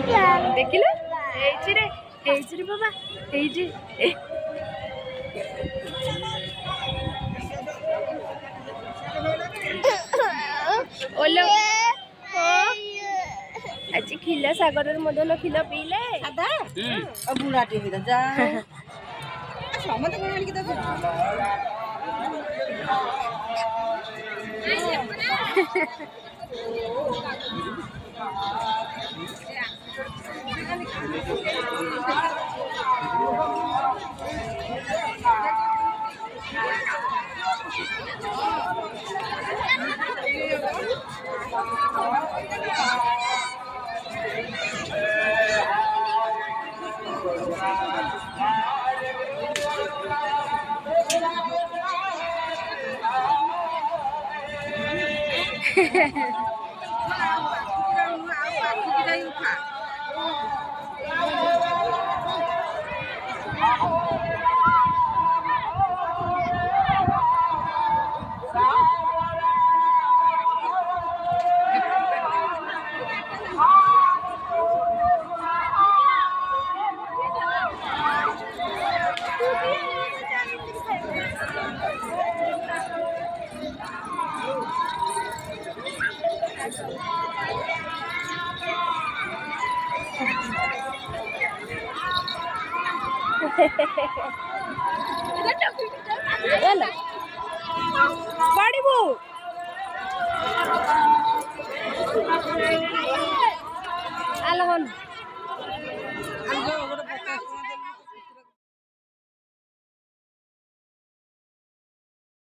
ଦେଖିଲୁ ହେଇଛି ରେ ବାବା ହେଇଛି। ଓଲୋ ଆଜି ଖିଲା ସାଗରରେ ମଦନ ଖିଲ ପିଇଲେ ବୁଢାଟି ଯା ସମସ୍ତେ କଣ ଆଣିକି ଦେବେ। Hehehe